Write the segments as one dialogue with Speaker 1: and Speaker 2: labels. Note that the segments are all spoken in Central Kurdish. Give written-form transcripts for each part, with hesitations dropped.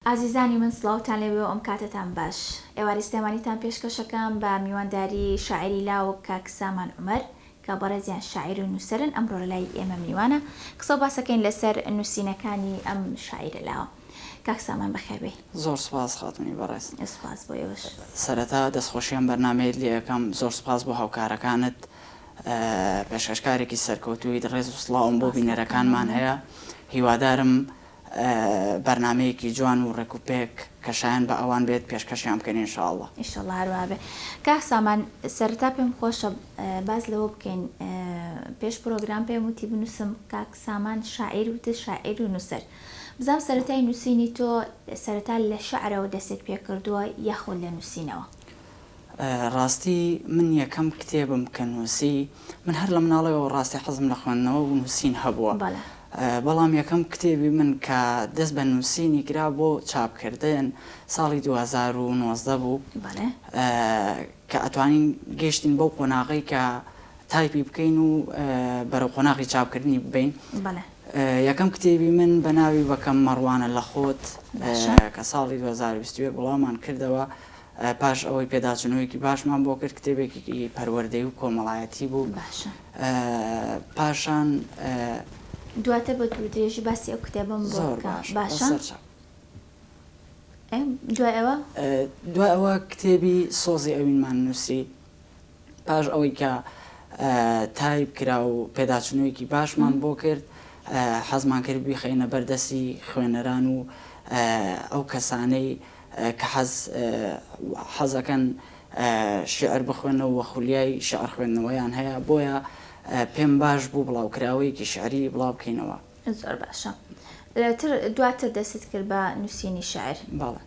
Speaker 1: ئازیزانی من سڵاوتان لێبێ و ئەم کاتتان باش. ئێواری سلێمانیتان پێشکەشەکان بە میوانداری شاعری لاوە کاک سامان عومەر کە بەڕێزیان شاعیر و نووسەرن ئەمڕۆ لە لای ئێمە میوانە قسە و باسەکەین لەسەر نووسینەکانی ئەم شاعیرە لاوە. کاک سامان بەخێربێ.
Speaker 2: زۆر سوپاس خاتونی بەڕێز.
Speaker 1: سوپاس بۆ ئێوەش.
Speaker 2: سەرەتا دەستخۆشیان بەرنامەیەت لێ یەکەم زۆر سوپاس بۆ هاوکارەکانت پێشکەشکارێکی سەرکەوتووی ڕێز و سڵاوم بۆ بینەرەکانمان هەیە. هیوادارم بەرنامەیەکی جوان و ڕێکوپێک کەشایان بە ئەوان بێت پێشکەشیان بکەین ئینشاءڵڵا.
Speaker 1: ئینشاءڵڵا هەروە بێ. کاک سامان سەرەتا پێم خۆشە باز لەوە بکەین پێش پرۆگرام پێم وتی بنووسم کاک سامان شاعیر وتە شاعیر و نووسەر. بزانم سەرەتای نووسینی تۆ سەرەتا لە شەعرەوە دەستت پێ کردووە یاخۆ لە نووسینەوە؟
Speaker 2: ڕاستی من یەکەم کتێبم کە نووسی من هەر لە مناڵەوە ڕاستی حەزم لە خوێندنەوە و نووسین هەبووە. بەڵام یەکەم کتێبی من کە دەست بە نووسینی کرا بۆ چاپکردن ساڵی 2019 بوو کە ئەتوانین گەیشتین بەو قۆناغی کە تایپی بکەین و بەرەو قۆناغی چاپکردنی ببین. یەکەم کتێبی من بە ناوی بەکەم مەڕوانە لە خۆت کە ساڵی 2021 وڵامان کردەوە پاش ئەوەی پێداچنەوەیکی باشمان بۆ کرد کتێبێکی پەروەردەی و کۆمەڵایەتی بوو. پاشان
Speaker 1: دواتە بە دوودرێژی باسی ئەو کتێبم باشە
Speaker 2: دوای ئەوە کتێبی سۆزی ئەوینمان نووسی پاش ئەوەی کە تایپ کرا و پێداچنەوەیکی باشمان بۆ کرد حەزمان کرد بیخەینە بەردەستی خوێنەران و ئەو کەسانەی کە حەزەکەن شعر بخوێنەوە و خولیای شعر خوێندنەوەیان هەیە بۆیە پێم باش بوو بڵاوکراوەیەکی شعری بڵاو بکەینەوە.
Speaker 1: زۆر باشە. دواتر دەست کرد بە نووسینی شاعر؟
Speaker 2: باڵێ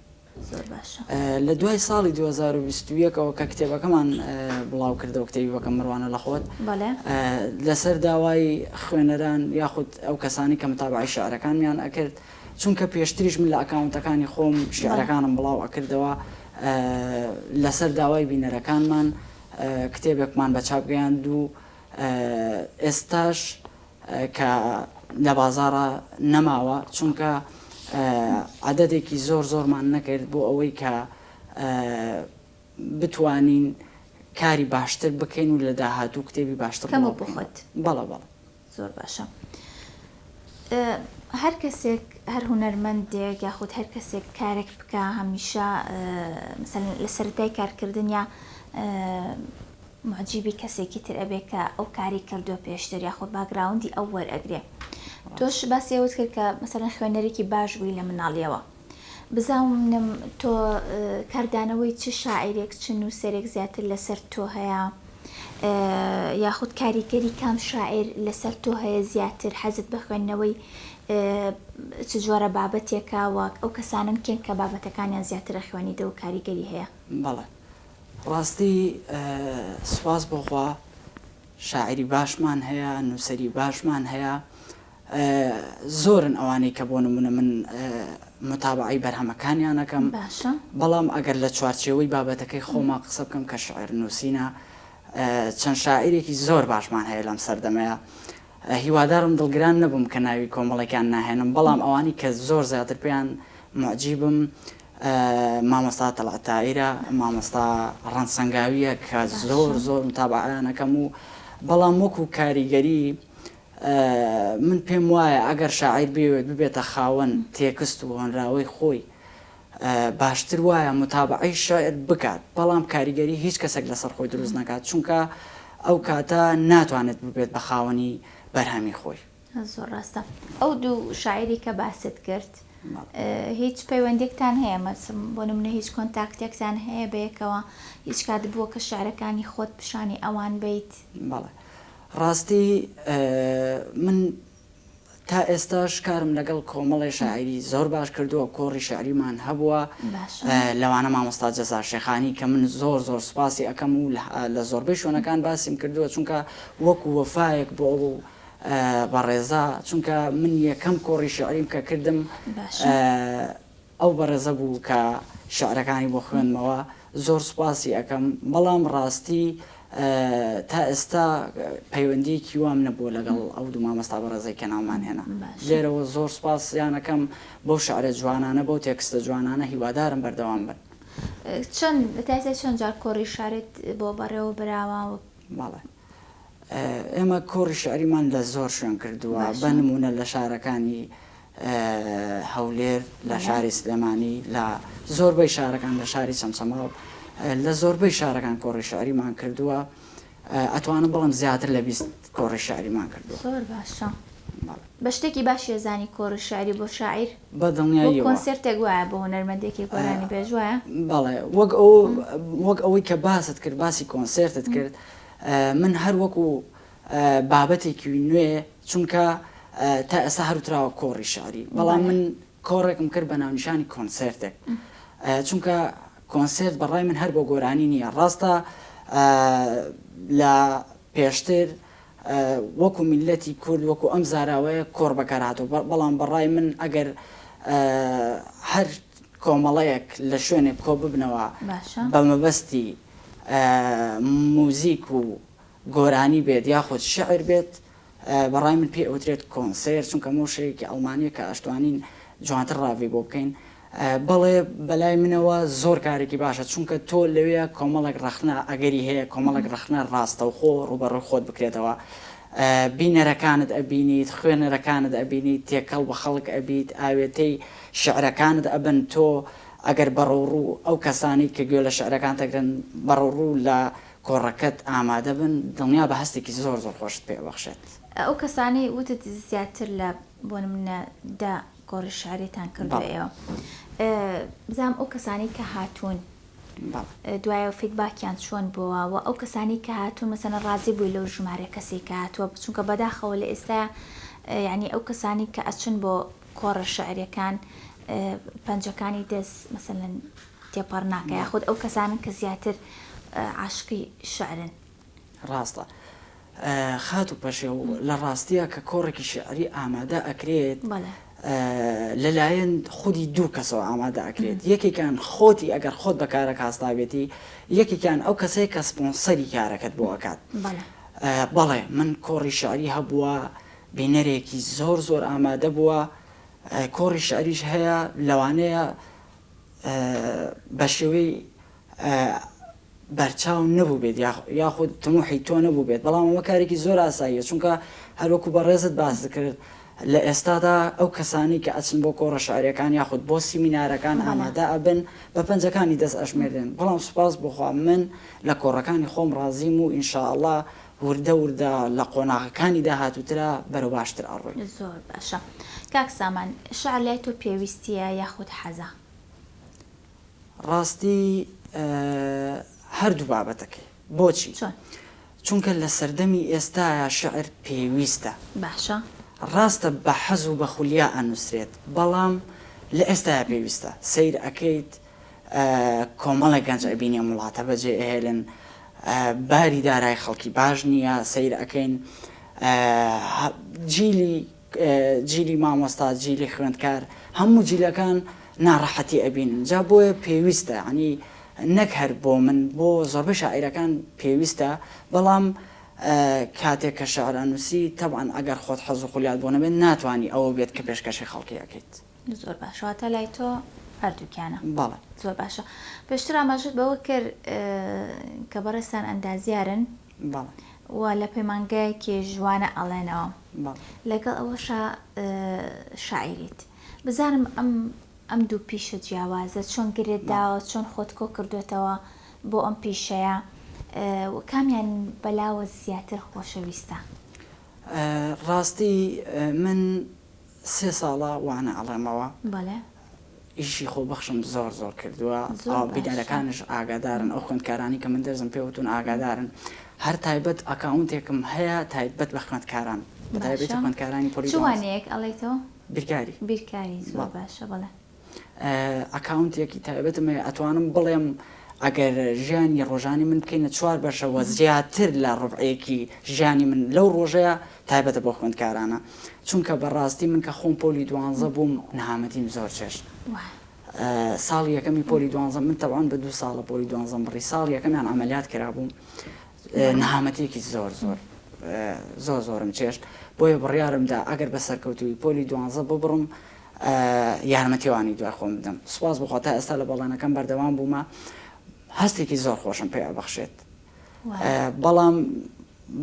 Speaker 1: زۆر باشە.
Speaker 2: لە دوای ساڵی 2021ەوە کە کتێبەکەمان بڵاو کردەوە کتێبی بەکەم مەڕوانە لە خۆت لەسەر داوای خوێنەران یاخود ئەو کەسانی کە متابعی شعرەکانیان ئەکرد چونکە پێشتریش من لە ئەکاونتەکانی خۆم شعرەکانم بڵاو ئەکردەوە لەسەر داوای بینەرەکانمان کتێبێکمان بە چاپگەیاند و ئێستاش کە لە بازاڕە نەماوە چونکە عەدەدێکی زۆرمان نەکرد بۆ ئەوەی کە بتوانین کاری باشتر بکەین و لە داهاتوو کتێبی باشتر
Speaker 1: بخۆت.
Speaker 2: بەڵە
Speaker 1: زۆر باشە. هەر کەسێک هەر هونەرمەندێک یاخود هەر کەسێک کارێک بکە هەمیشە لە سەرەتای کارکردن یا معجیبی کەسێکی تر ئەبێ کە ئەو کاری کردووە پێشتر یاخود باگراوندی ئەو وەرئەگرێ. تۆش باسی ئەوت کرد کە مەسەڵەن خوێنەرێکی باش بووی لە مناڵیەوە. بزانم تۆ کاردانەوەی چ شاعیرێک چ نووسەرێک زیاتر لەسەر تۆ هەیە یاخود کاریگەری کام شاعیر لەسەر تۆ هەیە زیاتر حەزت بە خوێندنەوەی چ جۆرە بابەتێکە وەک ئەو کەسانن کێن کە بابەتەکانیان زیاترە خوێنیدە و کاریگەری هەیە؟
Speaker 2: بەڵێ ڕاستی سوپاس بۆخوا شاعری باشمان هەیە نووسەری باشمان هەیە زۆرن ئەوانەی کە بۆ نمونە من متابعی بەرهەمەکانیانەکەم بەڵام ئەگەر لە چوارچێوەی بابەتەکەی خۆما قسە بکەم کە شعر نووسینە چەند شاعیرێکی زۆر باشمان هەیە لەم سەردەمەیە هیوادارم دڵگران نەبووم کە ناوی کۆمەڵێکیان ناهێنم بەڵام ئەوانی کە زۆر زیاتر پێیان معجیبم مامۆستا تەڵعات تایرە مامۆستا ڕەنسەنگاویە کە زۆر متابعەکەم و بەڵام وەکو کاریگەری من پێم وایە ئەگەر شاعیر بێت ببێتە خاوەن تێکست و هۆنراوەی خۆی باشتر وایە متابعەی شاعر بکات بەڵام کاریگەری هیچ کەسێک لەسەر خۆی دروست نەکات چونکە ئەو کاتە ناتوانێت ببێت بە خاوەنی بەرهەمی خۆی.
Speaker 1: زۆر ڕاستە. ئەو دوو شاعیری کە باست کرد هیچ پەیوەندێکتان هەیە بۆ نمونە هیچ کۆنتاکتێکتان هەیە بەیەکەوە هیچ کات بووە کە شعرەکانی خۆت پیشانی ئەوان بیت؟
Speaker 2: بەڵێ ڕاستی من تا ئێستاش کارم لەگەڵ کۆمەڵی شاعری زۆر باش کردووە کۆڕی شعریمان هەبووە لەوانە مامۆستا جەزار شێخانی کە من زۆر سوپاسی ئەەکەم و لە زۆربەی شوێنەکان باسیم کردووە چونکە وەکو وەفایەک بۆ ئەو بەڕێزا چونکە من یەکەم کۆڕی شعریم کە کردم ئەو بەڕێزە بوو کە شعرەکانی بۆ خوێنمەوە زۆر سوپاسی ئەەکەم بەڵام ڕاستی تا ئێستا پەیوەندیەکی وام نەبووە لەگەڵ ئەو دوو مامەستا بەڕێزەی کە ناومان هێنا لێرەوە زۆر سوپاسیانەکەم بەو شعرە جوانانە بەو تێکستە جوانانە هیوادارم بەردەوام بن.
Speaker 1: چەند جار کۆڕی شارێت بۆ بەڕێوە براوە؟
Speaker 2: بەڵێ ئێمە کۆڕی شعریمان لە زۆر شوێن کردووە بە نمونە لە شارەکانی هەولێر لە شاری سلێمانی لە زۆربەی شارەکان لە شاری سەمسەماڵ لە زۆربەی شارەکان کۆڕی شعریمان کردووە ئەتوانم بڵم زیاتر لە 20 کۆڕی شعریمان کردووە.
Speaker 1: زۆر باشە. بە شتێکی باشیە زانی کۆڕی شعری بۆ شاعیر
Speaker 2: بە دڵنیایی
Speaker 1: کۆنسێرتێک وایە بۆ هونەرمەندێکی گۆرانی پێش وایە؟
Speaker 2: بەڵێ وەک ئەوەی کە باست کرد باسی کۆنسێرتت کرد من هەر وەکو بابەتێکی نوێ چونکە تا ئێستا هەروتراوە کۆڕی شعری بەڵام من کۆڕێکم کرد بە ناونیشانی کۆنسێرتێک چونکە کۆنسێرت بەڕای من هەر بۆ گۆرانی نییە ڕاستە لە پێشتر وەکو میلەتی کورد وەکو ئەم زاراوەیە کۆڕ بەکارهاتەوە بەڵام بەڕای من ئەگەر هەر کۆمەڵەیەک لە شوێنێک کۆ ببنەوە بە مەبەستی موزیک و گۆرانی بێت یاخود شعر بێت بەڕای من پێ ئەوترێت کۆنسێر چونکە مۆشەیەکی ئەڵمانیە کە ئەشتوانین جوانتر ڕاوی بۆ بکەین بەڵێ بەلای منەوە زۆر کارێکی باشە چونکە تۆ لەوەیە کۆمەڵێک ڕەخنە ئەگەری هەیە کۆمەڵێک ڕەخنە ڕاستەوخۆ ڕوبەڕووی خۆت بکرێتەوە بینەرەکانت ئەبینیت خوێنەرەکانت ئەبینیت تێکەڵ بە خەڵک ئەبیت ئاوێتەی شعرەکانت ئەبن تۆ ئەگەر بەڕۆڕوو ئەو کەسانی کە گوێ لە شعرەکان دەگرن بەڕۆڕوو لە کۆڕەکەت ئامادە بن دڵنیا بە هەستێکی زۆر زۆر خۆشت پێبەخشێت.
Speaker 1: ئەو کەسانی وتت زیاتر لە بۆ نمونە دا کۆڕی شعریتان کردووە ئێوە بزانم ئەو کەسانی کە هاتوون دوایە فیدباکیان چۆن بووە و ئەو کەسانی کە هاتوون مەسەنە ڕازی بووی لەو ژمارە کەسی کە هاتووە چونکە بەداخەوە لە ئێستا یعنی ئەو کەسانی کە ئەچن بۆ کۆڕە شعریەکان پەنجەکانی دەست مەسەلەن تێپەڕ ناکە یاخود ئەو کەسانن کە زیاتر عاشقی شعرن.
Speaker 2: ڕاستە خات و پەشێ و لە ڕاستیە کە کۆڕێکی شعری ئامادە ئەکرێت لەلایەن خودی دوو کەسەوە ئامادە ئەکرێت یەکێکان خۆتی ئەگەر خۆت بەکارە کاستاوێتی یەکێکان ئەو کەسەیە کە سپۆنسەری کارەکەت بۆ ئەکات. بەڵێ من کۆڕی شعری هەبووە بینەرێکی زۆر زۆر ئامادە بووە کۆڕی شعریش هەیە لەوانەیە بە شێوەی بەرچاو نەبوو بێت یاخود تموحی تۆ نەبوو بێت بەڵام ئەمە کارێکی زۆر ئاساییە چونکە هەروەکو بەڕێزت باس کرد لە ئێستادا ئەو کەسانی کە ئەچن بۆ کۆڕە شعریەکان یاخود بۆ سیمینارەکان ئامادە ئەبن بە پەنجەکانی دەست ئەشمێردێن بەڵام سوپاس بخوا من لە کۆڕەکانی خۆم ڕازیم و ئینشاءڵڵا وردە وردە لە قۆناغەکانی داهاتووترا بەرەو باشتر ئەڕۆین.
Speaker 1: زۆر باشە. کاک سامان شعر لای تۆ پێویستیە یاخود حەزە؟
Speaker 2: ڕاستی هەردوو بابەتەکەی بۆچی؟ چونکە لە سەردەمی ئێستاە شعر پێویستە.
Speaker 1: باشە.
Speaker 2: ڕاستە بە حەز و بە خولیا ئەنووسرێت بەڵام لە ئێستاە پێویستە سیر ئەەکەیت کۆمەڵی گەنج ئەبینە وڵاتە بەجێ ئێهێلن باری دارای خەڵکی باش نییە سیر ئەەکەین جیلی مامۆستا جیلی خوێندکار هەموو جیلەکان ناڕەحەتی ئەبینن جا بۆیە پێویستە ینی نەک هەر بۆ من بۆ زۆربەی شاعیرەکان پێویستە بەڵام کاتێک کە شعرانووسی تەبعاً ئەگەر خۆت حەز و خولیات بۆ نەبێت ناتوانانی ئەوە بێت کە پێشکەشی خەڵکی ئەەکەیت.
Speaker 1: زۆر باشەواتە لای تۆ هەردووکیانە.
Speaker 2: بەڵێ
Speaker 1: زۆر باشە. پێشتر ئاماژت بەوە کرد کە بەڕێستان ئەندازیارن و لە پەیمانگایەکی جوانە ئەڵێنەوە لەگەڵ ئەوەشە شاعیریت بزانم ئەم دوو پیشە جیاوازە چۆن گرێت داوە چۆن خۆت کۆ کردوێتەوە بۆ ئەم پیشەیە کامیان بەلاوە زیاتر خۆشەویستە؟
Speaker 2: ڕاستی من 3 ساڵە وانە ئەڵێمەوە ئیشی خۆبەخشم زۆر زۆر کردووە بیدارەکانش ئاگادارن ئەو خوێندکارانی کە من دەزم پێوتون ئاگادارن هەر تایبەت ئەکاونتێکم هەیە تایبەت بە خوێندکاران بە تایبەتی خوێندکارانی پۆلی
Speaker 1: چوانەیەک ئەڵێیتەوە
Speaker 2: بیرکاری
Speaker 1: زۆر باشە بەڵێ
Speaker 2: ئەکاونتێکی تایبەتم هەیە ئەتوانم بڵێم ئەگەر ژیانی ڕۆژانی من بکەینە 4 بەشەوە زیاتر لە ڕوبعەیەکی ژیانی من لەو ڕۆژەیە تایبەتە بۆ خوێندکارانە چونکە بەڕاستی من کە خۆم پۆلی 12 بووم نەهامەتیم زۆر چێش ساڵی یەکەمی پۆلی 12 من تەواوان بە 2 ساڵە پۆلی 12 بڕی ساڵی یەکەمیان ئەمەلیات کرابووم نەهامەتێکی زۆرم چێشت بۆیە بڕیارمدا ئەگەر بە سەرکەوتوی پۆلی 12 ببڕم یارمەتیوانی دوای خۆم بدەم سوپاس بخوا تا ئێستا لە بەڵێنەکەم بەردەوام بوومە هەستێکی زۆر خۆشم پێ بەخشێت بەڵام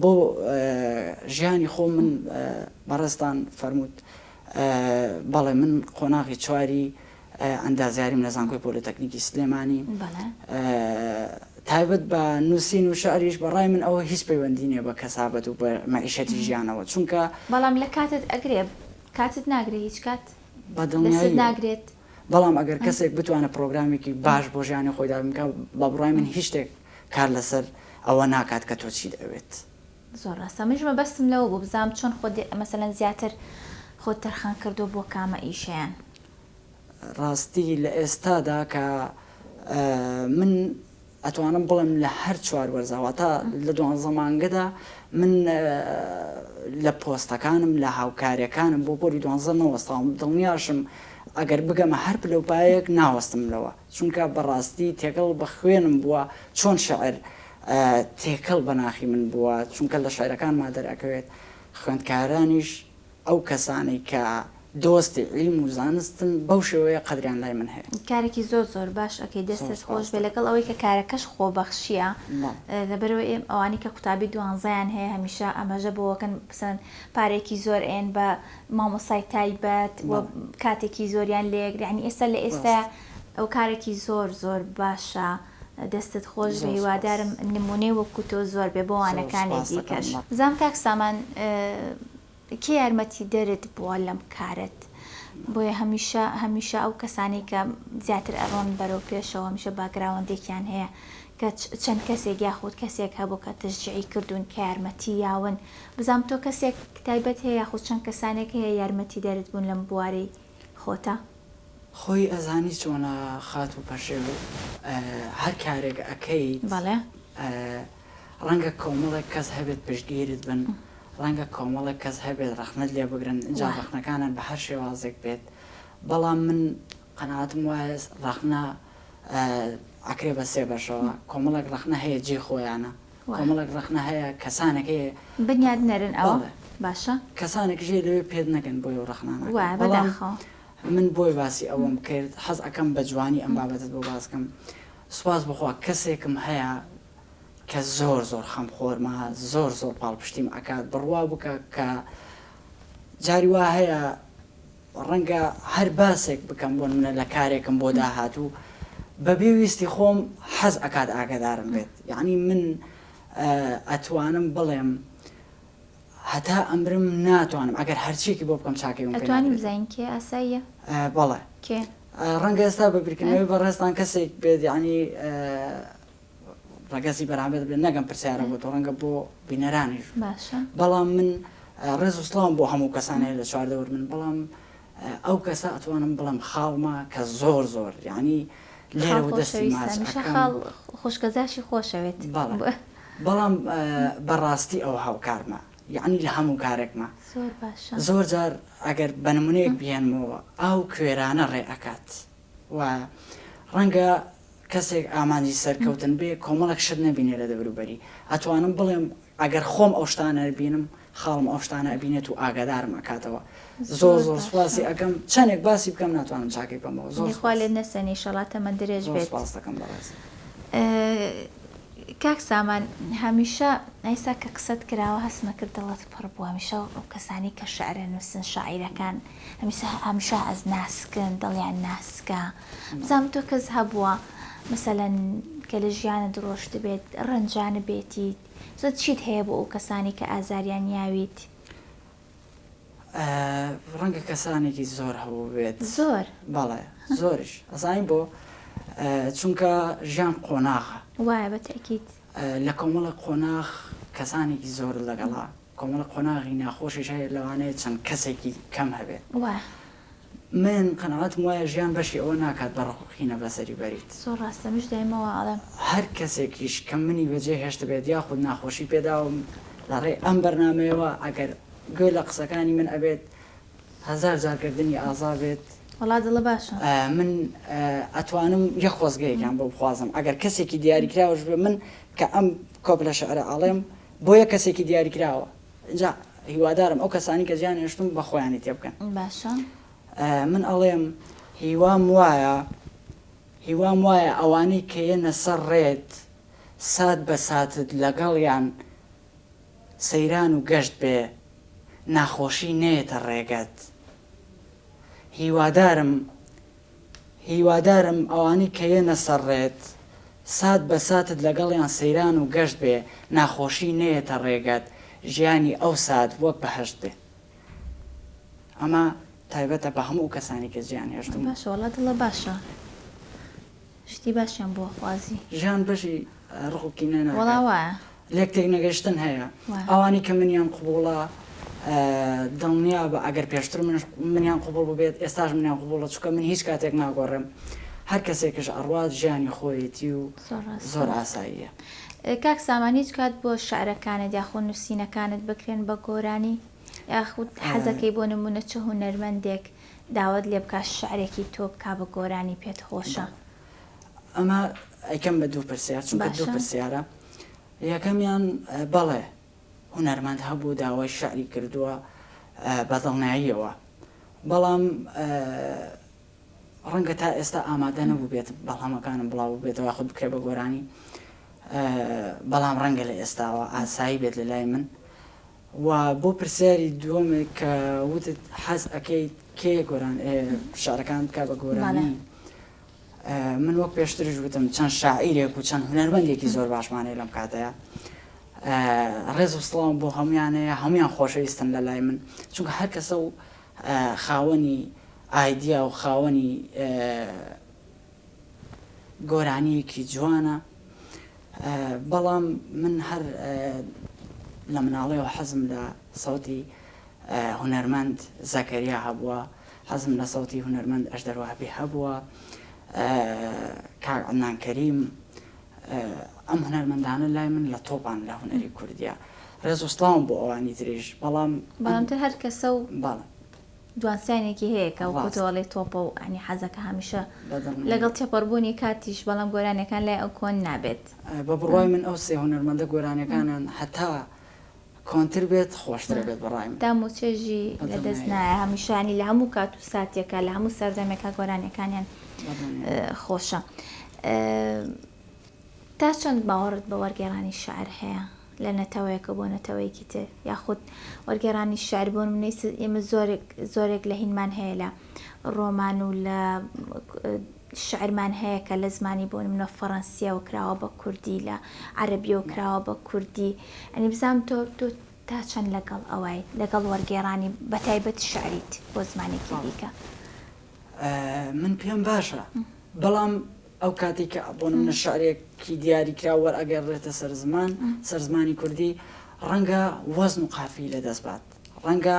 Speaker 2: بۆ ژیانی خۆ من بەڕێستان فەرمووت بەڵێ من قۆناغی چواری ئەندازیاریم لە زانکۆی پۆلیتەکنیکی سلێمانی تایبەت بە نووسین و شعریش بەڕای من ئەوە هیچ پەیوەندی نیە بە کەسابەت و بە مەعیشەتی ژیانەوە چونکە
Speaker 1: بەڵام لە کاتت ئەگرێ کاتت ناگرێت هیچ کات
Speaker 2: بەدڵنیایی
Speaker 1: ناگرێت
Speaker 2: بەڵام ئەگەر کەسێک بتوانە پرۆگرامێکی باش بۆ ژیانی خۆیدا بکە بە بڕای من هیچ شتێک کار لەسەر ئەوە ناکات کە تۆ چی دەوێت
Speaker 1: زۆر ڕاستە منژمە بەستم لەوە بوو بزانم چۆن خۆ مەسەلەن زیاتر خۆت تەرخان کردو بۆ کامە ئیشیان
Speaker 2: ڕاستی لە ئێستادا کە من ئەتوانم بڵم لە هەر چوار وەرزاوە تا لە 12 مانگەدا من لە پۆستەکانم لە هاوکاریەکانم بۆ پۆلی 12 نەوەستاوم دڵنیاشم ئەگەر بگەمە هەر پلەپایەک ناوەستم لەوە چونکە بەڕاستی تێکەڵ بە خوێنم بووە چۆن شەعر تێکەڵ بەناخی من بووە چونکە لە شاعرەکانمان دەرەکەوێت خوێندکارانیش ئەو کەسانی کە دۆستی علم و زانستن بەو شێوەیە قەدریان لای من هەیە
Speaker 1: کارێکی زۆر باش ئەکەی دەستت خۆش بێ لەگەڵ ئەوەی کە کارەکەش خۆبەخشیە لەبەرەوە ئەوانی کە قوتابی 12یان هەیە هەمیشە ئەمەژە بۆکەن پسەن پارێکی زۆر ئێن بە مامۆسای تایبەت کاتێکی زۆریان لێگری ینی ئێستا لە ئێستا ئەو کارێکی زۆر باشە دەستت خۆش بە هیوادارم نمونەی وەکو تۆ زۆر بێ بۆوانەکانی دیکەش زام کاک سامان کێ یارمەتی دەرت بووە لەم کارت بۆیە هەمیشە ئەو کەسانی کە زیاتر ئەڕۆن بەرەو پێشەوە هەمیشە باگراوەندێکیان هەیە کە چەند کەسێک یاخود کەسێک هەبوو کە تشجیعی کردوون کە یارمەتی یاون بزانم تۆ کەسێک تایبەت هەیە یاخود چەند کەسانێک هەیە یارمەتی دەرت بوون لەم بوارەی خۆتە
Speaker 2: خۆی ئەزانی چۆنە خات و پەشێ هەر کارێک ئەەکەیت
Speaker 1: بەڵێ
Speaker 2: ڕەنگە کۆمەڵێک کەس هەبێت پشتگیرت بن ڕەنگە کۆمەڵێک کەس هەبێت ڕەخنت لێ بگرن اینجا ڕەخنەکانن بە هەر شێوازێک بێت بەڵام من قەناعەتم وایە ڕەخنە ئەکرێ بە سێ بەشەوە کۆمەڵێک ڕەخنە هەیە جێ خۆیانە کۆمەڵێک ڕەخنە هەیە کەسانێک هەیە
Speaker 1: بنیاد نەرن ئەوە باشە
Speaker 2: کەسانێک ژێ لەوێ پێت نەگەن بۆی و ڕەخنانە
Speaker 1: بەداخەوە
Speaker 2: من بۆی باسی ئەوەم کرد حەز ئەەکەم بە جوانی ئەم بابەتت بۆ باسکەم سوپاس بخوا کەسێکم هەیە کە زۆر خەمخۆرمە زۆر پاڵپشتیم ئەکات بڕوا بکە کە جاری وا هەیە ڕەنگە هەر باسێک بکەم بۆ منە لە کارێکم بۆ داهاتوو بەبێ ویستی خۆم حەز ئەکات ئاگدارم بێت یعنی من ئەتوانم بڵێم هەتا ئەمرم ناتوانم ئەگەر هەرچێکی بۆ بکەم چاکەی
Speaker 1: ئەتوانی بزانین کێ ئاساییە
Speaker 2: بەڵێ
Speaker 1: کێ
Speaker 2: ڕەنگە ئێستا بەبیرکردنەوەی بەڕێستان کەسێک بێت یعنی ڕگەزی بەرامبێت بێت نەگەم پرسیارە بۆ تۆ ڕەنگە بۆ بینەرانیش بەڵام من ڕێز و سڵام بۆ هەموو کەسانەیە لە چواردەور من بەڵام ئەو کەسە ئەتوانم بڵم خاڵمە کە زۆر یعنی لێرەوە دەستی
Speaker 1: خاڵ خۆشکەزاشی خۆشەوێت
Speaker 2: بەڵام بەڕاستی ئەو هاوکارمە یعنی لە هەموو کارێکمە زۆر جار ئەگەر بە نمونەیەک بێنمەوە ئەو کوێرانە ڕێ ئەکات و ڕەنگە کەسێک ئامانجی سەرکەوتن بێ کۆمەڵک شت نەبینێ لە دەوروبەری ئەتوانم بڵێم ئەگەر خۆم ئەو شتانە بینم خاڵم ئەو شتانە ئەبینێت و ئاگادارم ئەکاتەوە زۆر سوپاسی ئەەکەم چەندێک باسی بکەم ناتوانم چاکەی بکەمەوە
Speaker 1: زۆر لێ نەسەنی شەڵاتەمە درێژ بێت
Speaker 2: سپاسەکەم بەڕێز
Speaker 1: کاک سامان هەمیشە ئەیسا کە قسەت کراوە هەستمە کرد دڵت پڕ بوو هەمیشە ئەو کەسانی کە شعرە نووسن شاعیرەکان هەمیشە ئەز ناسکن دڵیان ناسکە بزانم تۆ کەس هەبووە مەسەلەن کە لە ژیانە درۆشت بێت ڕەنجانە بێتی زۆر چیت هەیە بۆ ئەو کەسانی کە ئازاریان یاویت
Speaker 2: ڕەنگە کەسانێکی زۆر هەبوو بێت
Speaker 1: زۆر
Speaker 2: بەڵێ زۆرش ئەزانین بۆ چونکە ژیان قۆناغە
Speaker 1: وایە بەتەکیت
Speaker 2: لە کۆمەڵە قۆناغ کەسانێکی زۆر لەگەڵا کۆمەڵە قۆناغی ناخۆشیش هەیە لەوانەیە چەند کەسێکی کەم هەبێت من قەناعەتم وایە ژیان بەشی ئەوە ناکات بە ڕقوقینە بەسەری بەریت
Speaker 1: زۆر ڕاستە مش دایمەوە ئاڵم
Speaker 2: هەر کەسێکیش کە منی بەجێ هێشت بێت یاخود ناخۆشی پێداوم لە ڕێ ئەم بەرنامەیەوە ئەگەر گوێ لە قسەکانی من ئەبێت هەزار جارکردنی ئازا بێت
Speaker 1: وڵا دڵە باشە
Speaker 2: من ئەتوانم یە خۆزگەیەکیان بۆ بخوازم ئەگەر کەسێکی دیاریکراوەش بێ من کە ئەم کۆپ لە شعرە ئاڵێم بۆ یە کەسێکی دیاریکراوە اینجا هیوادارم ئەو کەسانی کە جیان هێشتم بە خۆیانی تێ بکەن
Speaker 1: باشە
Speaker 2: من ئەڵێم هیوام وایە ئەوانەی کە یەنە سەر ڕێت سات بە ساتت لەگەڵیان سەیران و گەشت بێ ناخۆشی نێتە ڕێگەت هیوادارم ئەوانەی کە یەنە سەر ڕێت سات بە ساتت لەگەڵیان سەیران و گەشت بێ ناخۆشی نێتە ڕێگەت ژیانی ئەو سات وەک بەهەشت بێ ئەمە تایبەتە بە هەموو کەسانی کە ژیان هێشتم
Speaker 1: باشە وڵا دڵە باشە شتی باشیان بۆ خوازی
Speaker 2: ژیان بەشی ڕقوکی نێنە
Speaker 1: وڵا وایە
Speaker 2: لێک تێک نەگەشتن هەیە ئەوانی کە منیان قوبوڵە دڵنیا بە ئەگەر پێشتر منیان قوبڵ بێت ئێستاش منیان قوبوڵە چکە من هیچ کاتێک ناگۆڕێم هەر کەسێکش ئەڕوات ژیانی خۆیەتی و زۆر ئاساییە
Speaker 1: کاک سامانی هیچ کات بۆ شعرەکانت یاخۆ نووسینەکانت بکرێن بە گۆرانی یاخود حەزەکەی بۆ نمونە چه هونەرمەندێک داوت لێ بکات شعرێکی تۆ بکا بە گۆرانی پێت خۆشە
Speaker 2: ئەمە ئەیکەم بە دوو پرسیار چونکە دوو پرسیارە یەکەمیان بەڵێ هونەرمەند هەبوو داوای شعری کردووە بە دڵنیاییەوە بەڵام ڕەنگە تا ئێستا ئامادە نەبوو بێت بەڵامەکانم بڵاو بێتەوە خود بکرێ بە گۆرانی بەڵام ڕەنگە لە ئێستاوە ئاسایی بێت لە لای من و بۆ پرسیاری دووەمێک کە وتت حەز ئەەکەی کێ گۆران شارەکان بکە بە گۆرانی من وەک پێشترش وتم چەند شاعیرێک و چەند هونەرمەندێکی زۆر باشمانەیە لەم کاتەیە ڕێز و سڵام بۆ هەمویانەیە هەمویان خۆشەویستن لە لای من چونکە هەر کەسە و خاوەنی ئایدیا و خاوەنی گۆرانیەکی جوانە بەڵام من هەر لە مناڵەوە حەزم لە سەوتی هونەرمەند زەکەریا هەبووە حەزم لە سەوتی هونەرمەند ئەژدەروابی هەبووە کاک عەدنان کەریم ئەم هونەرمەندانە لای من لە تۆپان لە هونەری کوردیا ڕێز و سڵام بۆ ئەوانی تریش
Speaker 1: بەڵامتر هەر کەسە و دوانسانێکی هەیە کە وەکوتۆڵی تۆپە و ئەنی حەزەکە هەمیشە لەگەڵ تێپەڕبوونی کاتیش بەڵام گۆرانەکان لای ئەو کۆن نابێت
Speaker 2: بە بڕوای من ئەو سێ هونەرمەندە گۆرانەکانیان هەتا کۆنتر بێت خۆشترە بێت بەڕای من
Speaker 1: دام و چێژی لە دەست نایە هەمیشانی لە هەموو کات و ساتێکە لە هەموو سەردەمێکە گۆرانەکانیان خۆشە تا چەند باوەڕت بە وەرگێڕانی شعر هەیە لە نەتەوەیەکە بۆ نەتەوەیەکی تر یاخود وەرگێڕانی شعر بۆ منەی ئێمە زۆرێک لە هینمان هەیە لە ڕۆمان و لە شعرمان هەیە کە لە زمانی بۆ منە فەڕەنسیەوە کراوە بە کوردی لە عەرەبیەوە کراوە بە کوردی ئەنی بزانم تۆ تا چەند لەگەڵ ئەوەی لەگەڵ وەرگێڕانی بەتایبەت شعریت بۆ زمانێکی دیکە
Speaker 2: من پێم باشە بەڵام ئەو کاتێک کە بۆ منە شعرێکی دیاریکرا وەرئەگەڕێتە سەر زمانی کوردی ڕەنگە وەزن و قافی لەدەست بات ڕەنگە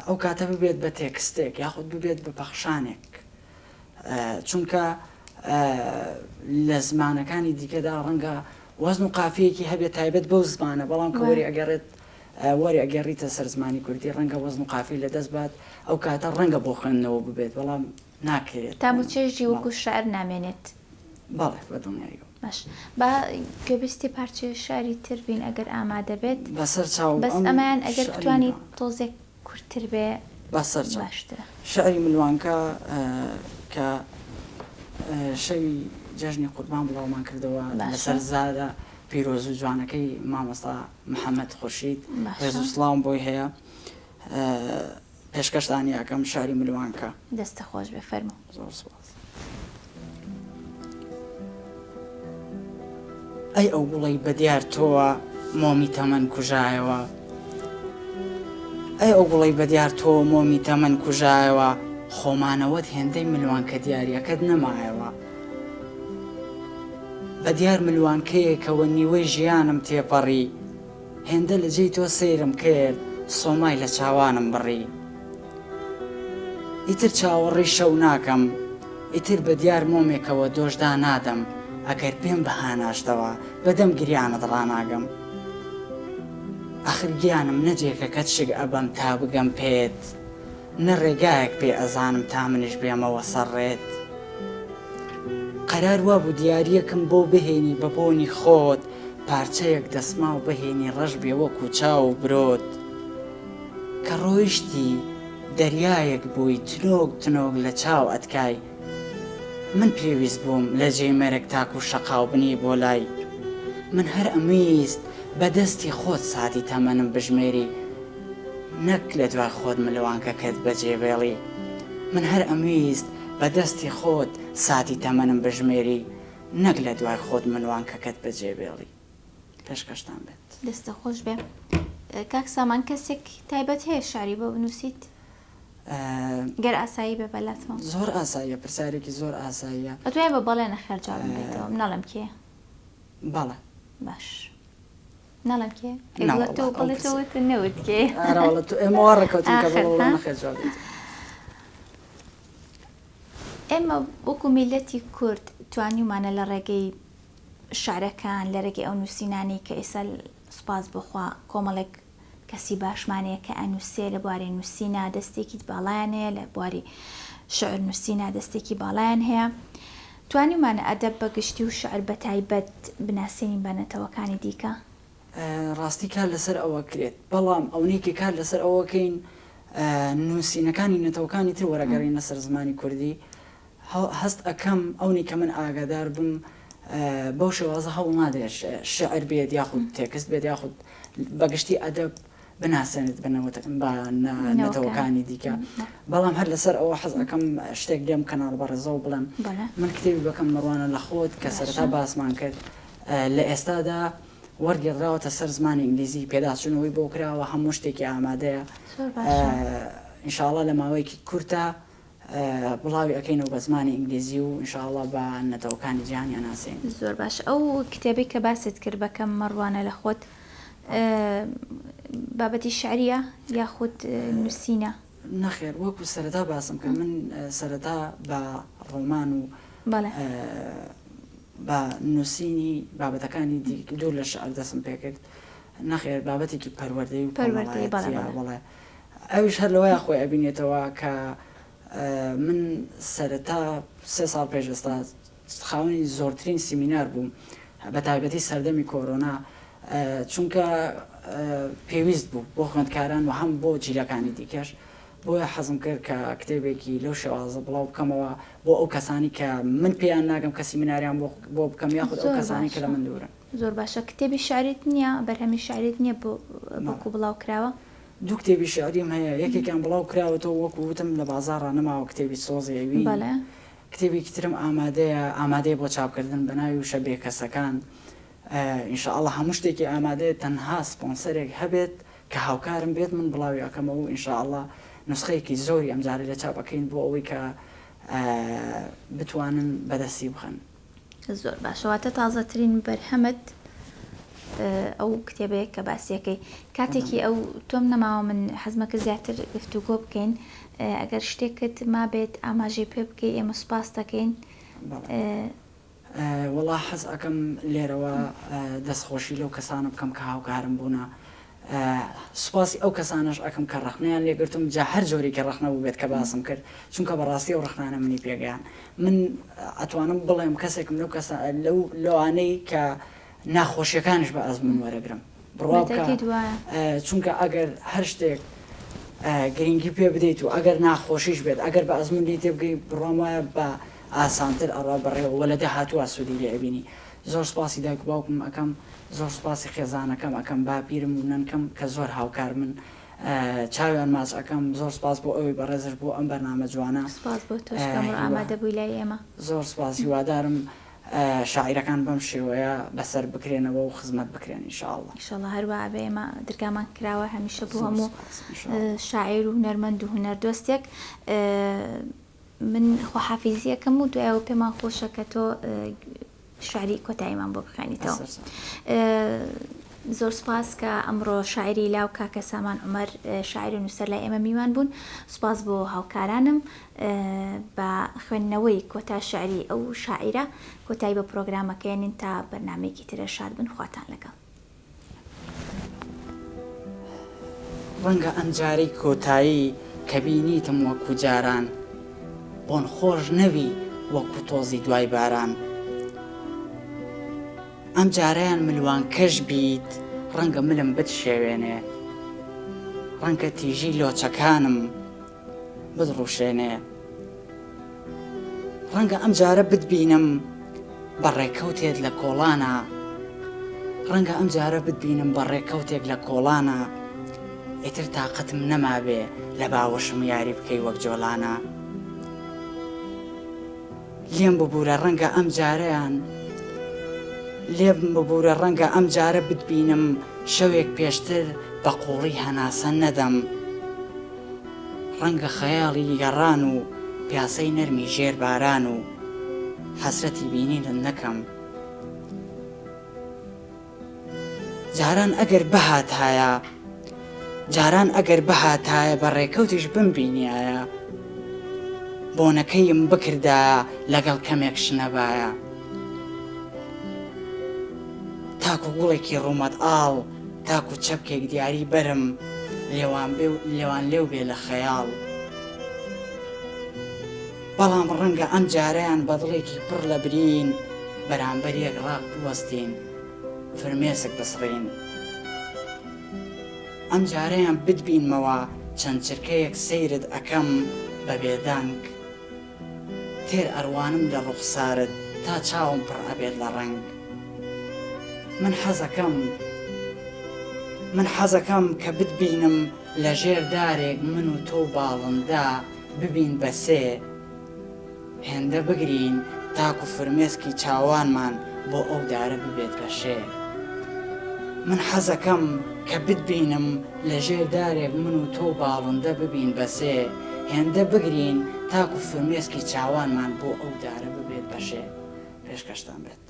Speaker 2: ئەو کاتە ببێت بە تێکستێک یاخود ببێت بە پەخشانێک چونکە لە زمانەکانی دیکەدا ڕەنگە وەزن و قافیەکی هەبێت تایبەت بەو زمانە بەڵام کە وەری ئەگەڕیتە سەر زمانی کوردی ڕەنگە وەزن و قافی لەدەست بات ئەو کاتە ڕەنگە بۆ خوێندنەوە ببێت بەڵام ناکرێت
Speaker 1: تاموچێژی وەکو شعر نامێنێت
Speaker 2: بەڵێ بەدڵنیایی
Speaker 1: باش با گوێبستی پارچەی شعری تر بین ئەگەر ئامادە بێت
Speaker 2: بەسەر چاو
Speaker 1: بەس ئەمایان ئەگەر بتوانیت تۆزێک کورتتر بێ
Speaker 2: بەسەر
Speaker 1: باشترە
Speaker 2: شعری ملوانکە کە شەوی جەژنی قوربان بڵاومان کردەوە لەسەر زادە پیرۆز و جوانەکەی مامۆستا محەممەد خورشید ڕێز و سڵاوم بۆی هەیە پێشکەشتانی یاکەم شاری ملوانکە
Speaker 1: دەستە خۆش بێ فەرموو
Speaker 2: زۆر سپاس ئەی ئەو گوڵەی بەدیار تۆوە مۆمی تەمەن کوژایەوە ئەی ئەو گوڵەی بەدیار تۆ مۆمی تەمەن کوژایەوە خۆمانەوەت هێندەی ملوانکە دیاریەکەت نەمایەوە بەدیار ملوانکەیەکەوە نیوەی ژیانم تێپەڕی هێندە لە جێی تۆ سەیرم کرد سۆمای لە چاوانم بڕی ئیتر چاوەڕی شەو ناکەم ئیتر بە دیار مۆمێکەوە دۆشدا نادەم ئەگەر پێم بەهاناشتەوە بەدەم گریانت ڕناگەم ئەخر گیانم نەجێکە کە شک ئەبەم تا بگەم پێت نە ڕێگایەک پێ ئەزانم تا منیش بێمەوە سەرڕێت قەرار وا بوو دیارەکەم بۆ بهێنی بە بۆنی خۆت پارچەیەک دەسما و بهێنی ڕەش بێ وەکو چاو و برۆت کە ڕۆیشتی دەریایەک بووی تنۆک تنۆک لە چاو ئەتکای من پێویست بووم لە جێ مەرەک تاک و شەقاو بنی بۆ لای من هەر ئەمیست بەدەستی خۆت ساتی تەمەنم بژمێری نەک لە دوای خۆت ملوانکەکەت بەجێبێڵی من هەر ئەمیست بەدەستی خۆت ساتی تەمەنم بژمێری نەک لە دوای خۆت ملوانکەکەت بەجێبێڵی پێشکەشتان بێت
Speaker 1: دەستە خۆش بێ کاک سامان کەسێک تایبەت هەیە شاری بۆ بنووسیت گەر ئاسایی بێ بەلاتەوە
Speaker 2: زۆر ئاساییە پرسیارێکی زۆر ئاساییە
Speaker 1: ئەتوانێ بە بەڵێ نەخێرجاو بێتەوە مناڵم کێ
Speaker 2: بەڵێ
Speaker 1: باش ناڵم کێ تۆ بڵێتەوە نەوت کێ
Speaker 2: ئاراوەڵە تو ئێمەوە ڕێکەوتین کە بەڵێ نەخێرجاو بێت
Speaker 1: ئێمە وەکو میلەتی کورد توانیمانە لە ڕێگەی شارەکان لە ڕێگەی ئەو نووسینانی کە ئێستا سوپاس بخوا کۆمەڵێک کەسی باشمانەیە کە ئەنووسێ لە بواری نووسینە دەستێکی باڵایان هەیە لە بواری شعر نووسینە دەستێکی باڵایان هەیە توانیمانە ئەدەب بەگشتی و شعر بە تایبەت بناسیێنین بە نەتەوەکانی دیکە
Speaker 2: ڕاستی کار لەسەر ئەوە کرێت بەڵام ئەوەیەکی کار لەسەر ئەوەکەین نووسینەکانی نەتەوەکانی تر وەرەگەڕین لەسەر زمانی کوردی هەست ئەەکەم ئەوەی کە من ئاگادار بم بەو شێوازە هەوڵ نادێت شعر بێت یاخود تێکست بێت یاخود بەگشتی ئەدەب بناسێنێت بە نەتەوەکانی دیکە بەڵام هەر لەسەر ئەوە حەز ئەەکەم شتێک دێم کەناڵ بەڕێزە و بڵێم من کتێبی بەکەم مەڕوانە لە خۆت کە سەرەتا باسمان کرد لە ئێستادا وەرگێڕاوەتە سەر زمانی ئینگلیزی پێداچوونەوەی بۆ کراوە هەموو شتێکی ئامادەیە ئینشاءڵڵا لە ماوەیەکی کورتە بڵاوی ئەەکەینەوە بە زمانی ئینگلیزی و ئینشاءڵڵا بە نەتەوەکانی جیهانیان ناسێن
Speaker 1: زۆر باش ئەو کتێبی کە باست کرد بەکەم مەڕوانە لە خۆت بابەتی شعریە یاخود نووسینە
Speaker 2: نەخێر وەکو سەرەتا باسم کە من سەرەتا بە ڕۆمان و بە نووسینی بابەتەکانی دوور لە شعر دەستم پێکرد نەخێر بابەتێکی پەروەردەی و بەڵێ ئەویش هەر لەوەیە خۆی ئەبینێتەوە کە من سەرەتا 3 ساڵ پێش ئێستا خاوەنی زۆرترین سیمینار بووم بە تایبەتی سەردەمی کۆرۆنا چونکە پێویست بوو بۆ خوێندکاران و هەم بۆ جیلەکانی دیکەش بۆیە حەزم کرد کە کتێبێکی لەو شێوازە بڵاو بکەمەوە بۆ ئەو کەسانی کە من پێیان ناگەم کە سیمیناریان بۆ بکەم یاخود ئەو کەسانی کە لە من دوورن
Speaker 1: زۆر باشە کتێبی شاریت نییە بەرهەمی شاریت نییە بۆکو بڵاو کراوە
Speaker 2: دوو کتێبی شعریم هەیە یەکێکیان بڵاو کراوەتەوە وەکو وتم لە بازاڕ نەماوە کتێبی سۆزیەوی کتێبێکی ترم ئامادەیە بۆ چاپکردن بە ناوی وشە بێکەسەکان ئینشاءڵڵا هەموو شتێکی ئامادەیە تەنها سپۆنسەرێک هەبێت کە هاوکارم بێت من بڵاوی ئەەکەمەوە و ئینشاءڵڵا نوسخەیەکی زۆری ئەمجارە لە چاپەکەین بۆ ئەوەی کە بتوانن بەدەستی بخەن
Speaker 1: زۆر باشەواتە تازەترین بەرهەمت ئەو کتێبەیە کە باسیەکەی کاتێکی ئەو تۆم نەماوە من حەزمەکە زیاتر گفتوگۆ بکەین ئەگەر شتێکت ما بێت ئاماژەی پێ بکەی ئێمە سوپاس دەکەین
Speaker 2: وەڵا حەز ئەەکەم لێرەوە دەستخۆشی لەو کەسانە بکەم کە هاوکارم بوونە سوپاسی ئەو کەسانش ئەەکەم کە ڕخنیان لێگرتم جا هەر جۆرێکی ڕخنەبوو بێت کە باسم کرد چونکە بەڕاستی ئەو ڕخنانە منی پێگەیان من ئەتوانم بڵێم کەسێکم لەو لەوانەی کە ناخۆشیەکانش بە ئەزمون وەرەگرم بڕوا بکە چونکە ئەگەر هەر شتێک گرنگی پێ بدەیت و ئەگەر ناخۆشیش بێت ئەگەر بە ئەزمونی تێ بگەی بڕوام وایە بە ئاسانتر ئەڕوا بەڕێوە لە داهاتووە سوودی لێ ئەبینی زۆر سپاسی دایک باوکم ئەەکەم زۆر سپاسی خێزانەکەم ئەەکەم باپیرم و نەنکەم کە زۆر هاوکار من چاویان ماچ ئەەکەم زۆر سپاس بۆ ئەوەی بەڕێزش بۆ ئەم بەرنامە جوانە
Speaker 1: ئامادەبووی لای ئێمە
Speaker 2: زۆر سپاسی وادارم شاعیرەکان بەم شێوەیە بەسەر بکرێنەوە و خزمەت بکرێن ئینشاءڵڵا
Speaker 1: ئینشاءڵڵا هەروە ئەبێ ئێمە دەرگامان کراوە هەمیشە بۆ هەموو شاعیر و هونەرمەند و هونەردۆستێک من خۆحافیزیەکەم و دوایەوە پێمان خۆشە کە تۆ شعری کۆتاییمان بۆ بخوێنیتەوە زۆر سپاس کە ئەمڕۆ شاعری لاو کاکە سامان عومەر شاعیر و نووسەر لای ئێمە میوان بوون سپاس بۆ هاوکارانم بە خوێندنەوەی کۆتا شعری ئەو شاعیرە کۆتایی بە پرۆگرامەکەێنین تا بەرنامەیەکی ترە شاد بن خواتان لەگەڵ
Speaker 2: ڕەنگە ئەمجارەی کۆتایی کە بینیتم وەکو جاران بۆن خۆش نەوی وەکو تۆزی دوای باران ئەم جارەیان ملوان کەش بیت ڕەنگە ملم بتشێوێنێ ڕەنگە تیژی لۆچەکانم بدڕوشێنێ ڕەنگە ئەم جارە بتبینم بەڕێکەوتێت لە کۆڵانە ڕەنگە ئەم جارە بتبینم بەڕێکەوتێک لە کۆڵانە ئیتر تااقەتم نەمابێ لە باوەشم یاری بکەی وەک جۆڵانە لێم ببوورە ڕەنگە ئەم جارەیان لێم ببوورە ڕەنگە ئەم جارە بتبینم شەوێک پێشتر بە قوڵی هەناسە نەدەم ڕەنگە خەیاڵی گەڕان و پیاسەی نەرمی ژێر باران و حەسرەتی بینینت نەکەم جاران ئەگەر بەهاتایە جاران ئەگەر بەهاتایە بە ڕێکەوتیش بمبینایە بۆنەکەیم بکردایە لەگەڵ کەمێک شنەبایە تاکو گوڵێکی ڕوومەت ئاڵ تاکو چەپکێک دیاری بەرم لێوان لێو بێ لە خەیاڵ بەڵام ڕەنگە ئەم جارەیان بەدڵێکی پڕ لە برین بەرامبەریەک ڕاق بوەستین فرمێسک بسڕین ئەم جارەیان بتبینمەوە چەند چرکەیەک سەیرت ئەەکەم بە بێدانگ تێر ئەروانم لە ڕوخسارت تا چاوم پڕ ئەبێت لە ڕنگ من حەزەکەم کە بتبینم لە ژێر دارێک من و تۆ باڵندا ببین بەسێ هێندە بگرین تاکو فرمێسکی چاوانمان بۆ ئەو دارە ببێت بەشێ من حەزەکەم کە بتبینم لە ژێر دارێک من و تۆ باڵندە ببین بەسێ هێندە بگرین تاکو فرمێسکی چاوانمان بۆ ئەو دارە ببێت بەشێ پێشکەشتان بێت.